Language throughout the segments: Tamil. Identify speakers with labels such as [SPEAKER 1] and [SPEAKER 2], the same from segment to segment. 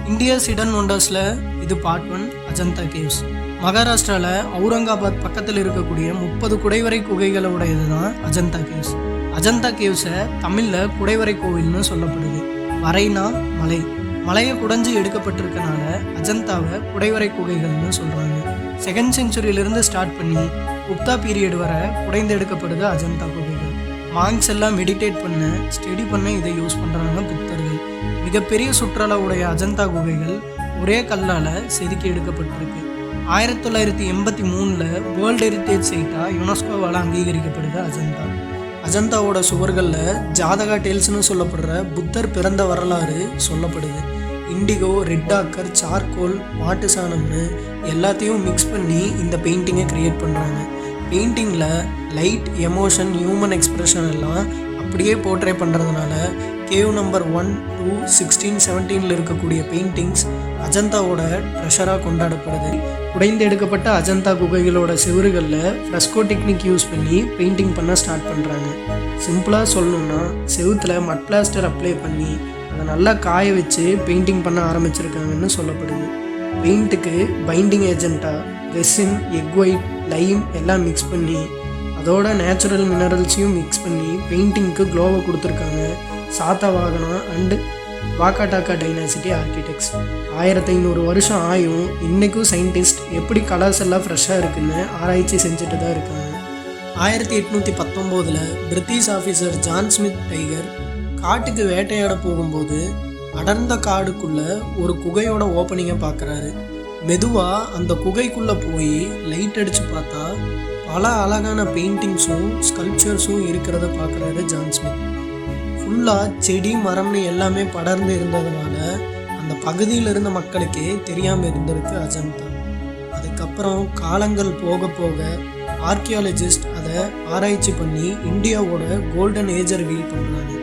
[SPEAKER 1] இந்தியாஸ் ஹிடன் ஒண்டர்ஸில் இது பார்ட் 1 அஜந்தா கேவ்ஸ். மகாராஷ்டிராவில் அவுரங்காபாத் பக்கத்தில் இருக்கக்கூடிய 30 குடைவரை குகைகளை உடையது தான் அஜந்தா கேவ்ஸ். அஜந்தா கேவ்ஸை தமிழில் குடைவரை கோவில்னு சொல்லப்படுது. வரைனா மலை, மலையை குடைஞ்சி எடுக்கப்பட்டிருக்கனால அஜந்தாவை குடைவரை குகைகள்னு சொல்கிறாங்க. 2nd செஞ்சுரியிலிருந்து ஸ்டார்ட் பண்ணி குப்தா பீரியட் வரை குடைந்து எடுக்கப்படுது அஜந்தா குகைகள். மாங்ஸ் எல்லாம் மெடிடேட் பண்ண ஸ்டடி பண்ண இதை யூஸ் பண்ணுறாங்க புத்தர்கள். மிகப்பெரிய சுற்றுலா உடைய அஜந்தா குகைகள் ஒரே கல்லால் செதுக்கி எடுக்கப்பட்டிருக்கு. 1983 வேர்ல்டு ஹெரிட்டேஜ் சைட்டாக யுனெஸ்கோவால் அங்கீகரிக்கப்படுது அஜந்தா. அஜந்தாவோட சுவர்களில் ஜாதகா டேல்ஸ்னு சொல்லப்படுற புத்தர் பிறந்த வரலாறு சொல்லப்படுது. இண்டிகோ, ரெட் ஆக்கர், சார்கோல், மாட்டு சாணம்னு எல்லாத்தையும் மிக்ஸ் பண்ணி இந்த பெயிண்டிங்கை க்ரியேட் பண்ணுறாங்க. பெயிண்டிங்கில் லைட், எமோஷன், ஹியூமன் எக்ஸ்ப்ரெஷன் எல்லாம் அப்படியே போர்ட்ரே பண்ணுறதுனால கேவ் நம்பர் 1, 2, 16, 17 இருக்கக்கூடிய பெயிண்டிங்ஸ் அஜந்தாவோட ட்ரெஷராக கொண்டாடப்படுது. உடைந்து எடுக்கப்பட்ட அஜந்தா குகைகளோட செவுறுகளில் ஃப்ரெஸ்கோ டெக்னிக் யூஸ் பண்ணி பெயிண்டிங் பண்ண ஸ்டார்ட் பண்ணுறாங்க. சிம்பிளாக சொல்லணுன்னா செவுத்தில் மட் பிளாஸ்டர் அப்ளை பண்ணி அதை நல்லா காய வச்சு பெயிண்டிங் பண்ண ஆரம்பிச்சிருக்காங்கன்னு சொல்லப்படுது. பெயிண்ட்டுக்கு பைண்டிங் ஏஜென்ட்டாக ரெசின், எக் ஒயிட், லைம் எல்லாம் மிக்ஸ் பண்ணி அதோட நேச்சுரல் மினரல்ஸையும் மிக்ஸ் பண்ணி பெயிண்டிங்க்கு க்ளோவை கொடுத்துருக்காங்க Satavahana and Vakataka dynasty architects. 1500 வருஷம் ஆயும் இன்றைக்கும் சயின்டிஸ்ட் எப்படி கலர்ஸ் எல்லாம் ஃப்ரெஷ்ஷாக இருக்குன்னு ஆராய்ச்சி செஞ்சுட்டு தான் இருக்காங்க. 1819 British officer John Smith tiger காட்டுக்கு வேட்டையாட போகும்போது அடர்ந்த காடுக்குள்ளே ஒரு குகையோட ஓப்பனிங்கை பார்க்குறாரு. மெதுவாக அந்த குகைக்குள்ளே போய் லைட் அடித்து பார்த்தா பல அழகான பெயிண்டிங்ஸும் ஸ்கல்ப்சர்ஸும் இருக்கிறத பார்க்குறாரு ஜான் ஸ்மித். ஃபுல்லாக செடி, மரம்னு எல்லாமே படர்ந்து இருந்ததுனால அந்த பகுதியில் இருந்த மக்களுக்கே தெரியாமல் இருந்திருக்கு அஜந்தா. அதுக்கப்புறம் காலங்கள் போக போக ஆர்கியாலஜிஸ்ட் அதை ஆராய்ச்சி பண்ணி இந்தியாவோட கோல்டன் ஏஜை ரிவீல் பண்ணுறாங்க.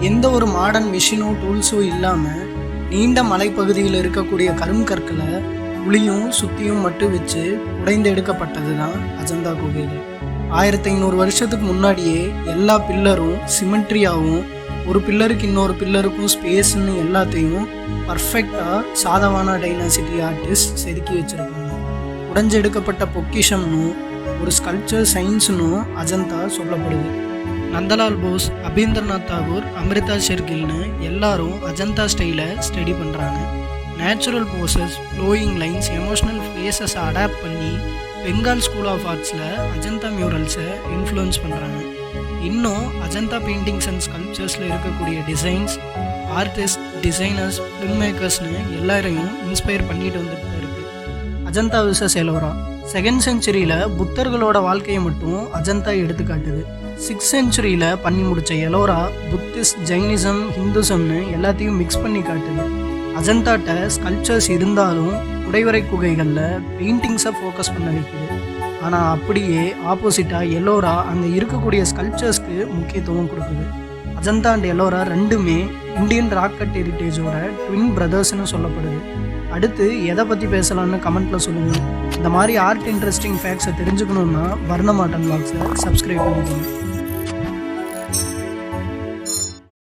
[SPEAKER 1] எந்த ஒரு மாடர்ன் மிஷினோ டூல்ஸோ இல்லாமல் நீண்ட மலைப்பகுதியில் இருக்கக்கூடிய கருங்கற்களை உளியும் சுத்தியும் மட்டும் வச்சு உடைந்து எடுக்கப்பட்டது தான் அஜந்தா குகைகள். 1500 வருஷத்துக்கு முன்னாடியே எல்லா பில்லரும் சிமெண்ட்ரியாகவும் ஒரு பில்லருக்கு இன்னொரு பில்லருக்கும் ஸ்பேஸ்ன்னு எல்லாத்தையும் பர்ஃபெக்டாக சாதவானா டைனாசிட்டி ஆர்டிஸ்ட் செதுக்கி வச்சுருக்காங்க. உடைஞ்செடுக்கப்பட்ட பொக்கிஷம்னு ஒரு ஸ்கல்ப்சர் சயின்ஸ்னும் அஜந்தா சொல்லப்படுது. நந்தலால் போஸ், அபீந்திரநாத் தாகூர், அமிர்தா ஷெர்கில்னு எல்லாரும் அஜந்தா ஸ்டைலை ஸ்டடி பண்ணுறாங்க. Natural poses, flowing lines, emotional ஃபேஸஸை அடாப்ட் பண்ணி பெங்கால் ஸ்கூல் ஆஃப் ஆர்ட்ஸில் அஜந்தா மியூரல்ஸை இன்ஃப்ளூயன்ஸ் பண்ணுறாங்க. இன்னும் அஜந்தா பெயிண்டிங்ஸ் அண்ட் ஸ்கல்ப்சர்ஸில் இருக்கக்கூடிய டிசைன்ஸ், ஆர்டிஸ்ட், டிசைனர்ஸ், ஃபில்ம் மேக்கர்ஸ்னு எல்லாரையும் இன்ஸ்பயர் பண்ணிட்டு வந்துட்டு தான் இருக்குது. அஜந்தா விசஸ் எலோரா. 2nd செஞ்சுரியில் புத்தர்களோட வாழ்க்கையை மட்டும் அஜந்தா எடுத்துக்காட்டுது. 6th செஞ்சுரியில் பண்ணி முடித்த எலோரா புத்திஸ்ட், ஜைனிசம், ஹிந்துசம்னு எல்லாத்தையும் மிக்ஸ் பண்ணி காட்டுது. அஜந்தாட்ட ஸ்கல்ப்சர்ஸ் இருந்தாலும் குடைவரை குகைகளில் பெயிண்டிங்ஸை ஃபோக்கஸ் பண்ண வைக்குது. ஆனால் அப்படியே ஆப்போசிட்டாக எல்லோரா அங்கே இருக்கக்கூடிய ஸ்கல்ப்சர்ஸ்க்கு முக்கியத்துவம் கொடுக்குது. அஜந்தா அண்ட் எல்லோரா ரெண்டுமே இந்தியன் ராக்கெட் ஹெரிட்டேஜோட ட்வின் பிரதர்ஸ்னு சொல்லப்படுது. அடுத்து எதை பற்றி பேசலான்னு கமெண்ட்டில் சொல்லுங்கள். இந்த மாதிரி ஆர்ட் இன்ட்ரெஸ்டிங் ஃபேக்ட்ஸை தெரிஞ்சுக்கணுன்னா வர்ணமாட்டன் வ்ளாக்ஸை சப்ஸ்கிரைப் பண்ணிக்கோங்க.